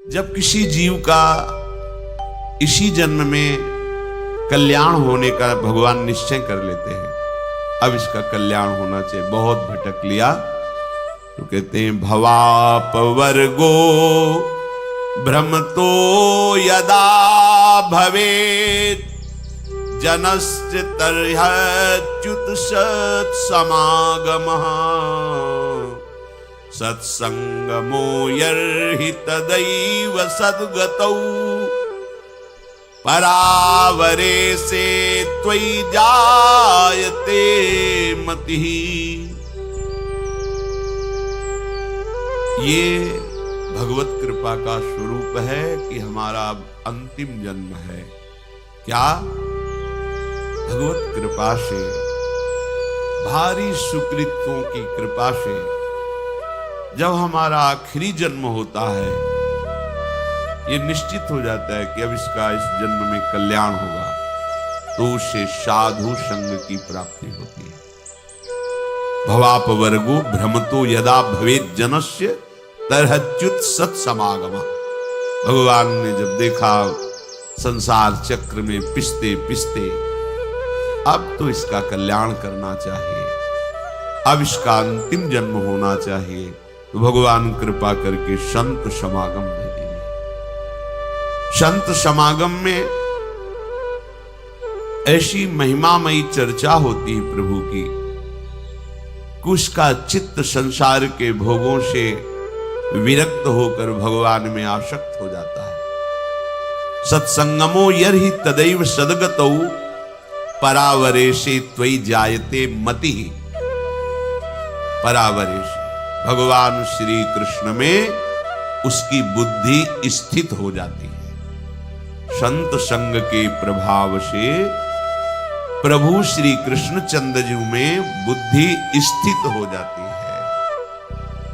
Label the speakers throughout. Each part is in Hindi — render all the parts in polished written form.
Speaker 1: जब किसी जीव का इसी जन्म में कल्याण होने का भगवान निश्चय कर लेते हैं, अब इसका कल्याण होना चाहिए, बहुत भटक लिया तो कहते हैं भवापवर्गो भ्रमतो यदा भवेत् जनस्य तर्ह्यच्युत सत्समागमः सत्संगमो यर्हि तदैव सद्गतौ परावरे से त्वयि जायते मतिः। ये भगवत कृपा का स्वरूप है कि हमारा अंतिम जन्म है। क्या? भगवत कृपा से, भारी सुकृतों की कृपा से जब हमारा आखिरी जन्म होता है, ये निश्चित हो जाता है कि अब इसका इस जन्म में कल्याण होगा, तो उसे साधु संग की प्राप्ति होती है। भवापवर्गो भ्रमतो यदा भवेत् जनस्य तर्ह्यच्युत सत्समागम। भगवान ने जब देखा संसार चक्र में पिसते पिसते अब तो इसका कल्याण करना चाहिए, अब इसका अंतिम जन्म होना चाहिए, तो भगवान कृपा करके संत समागम दे देंगे। संत समागम में ऐसी महिमामयी चर्चा होती है प्रभु की, उसका चित्त संसार के भोगों से विरक्त होकर भगवान में आसक्त हो जाता है। सत्संगमो यर्हि तदैव सद्गतौ परावरे से त्वयि जायते मति। परावरे से भगवान श्री कृष्ण में उसकी बुद्धि स्थित हो जाती है। संत संग के प्रभाव से प्रभु श्री कृष्ण चंद्र जी में बुद्धि स्थित हो जाती है।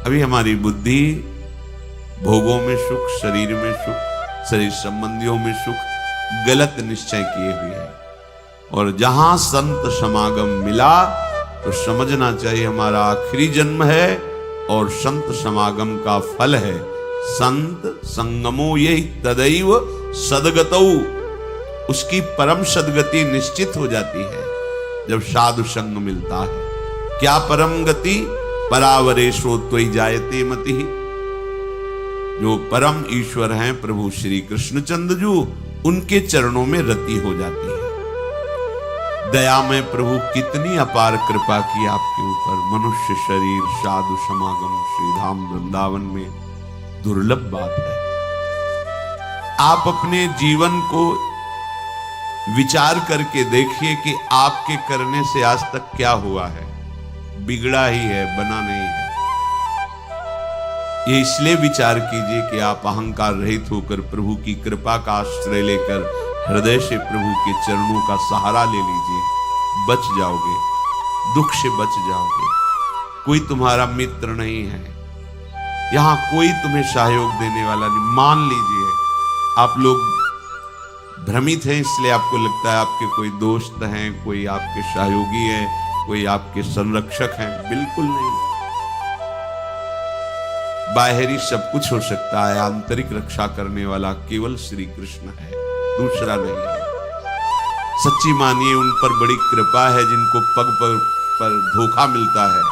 Speaker 1: अभी हमारी बुद्धि भोगों में सुख, शरीर में सुख, शरीर संबंधियों में सुख, गलत निश्चय किए हुए है, और जहां संत समागम मिला तो समझना चाहिए हमारा आखिरी जन्म है और संत समागम का फल है। संत संगमो यही तदैव सद्गतौ, उसकी परम सद्गति निश्चित हो जाती है जब साधु संग मिलता है। क्या परम गति? परावरेशो त्वयि जायते मतिः। जो परम ईश्वर हैं प्रभु श्री कृष्णचंद्र जी, उनके चरणों में रति हो जाती है। दया में प्रभु कितनी अपार कृपा की आपके ऊपर। मनुष्य शरीर साधु समागम श्रीधाम वृंदावन में दुर्लभ बात है। आप अपने जीवन को विचार करके देखिए कि आपके करने से आज तक क्या हुआ है। बिगड़ा ही है, बना नहीं है। ये इसलिए विचार कीजिए कि आप अहंकार रहित होकर प्रभु की कृपा का आश्रय लेकर हृदय से प्रभु के चरणों का सहारा ले लीजिए, बच जाओगे, दुख से बच जाओगे। कोई तुम्हारा मित्र नहीं है, यहां कोई तुम्हें सहयोग देने वाला नहीं। मान लीजिए आप लोग भ्रमित हैं, इसलिए आपको लगता है आपके कोई दोस्त हैं, कोई आपके सहयोगी हैं, कोई आपके संरक्षक हैं। बिल्कुल नहीं। बाहरी सब कुछ हो सकता है, आंतरिक रक्षा करने वाला केवल श्री कृष्ण है, दूसरा नहीं है। सच्ची मानिए उन पर बड़ी कृपा है, जिनको पग पग पर धोखा मिलता है,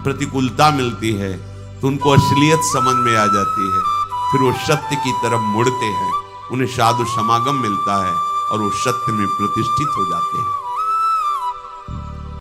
Speaker 1: प्रतिकूलता मिलती है, तो उनको असलियत समझ में आ जाती है, फिर वो सत्य की तरफ मुड़ते हैं, उन्हें साधु समागम मिलता है और वो सत्य में प्रतिष्ठित हो जाते हैं।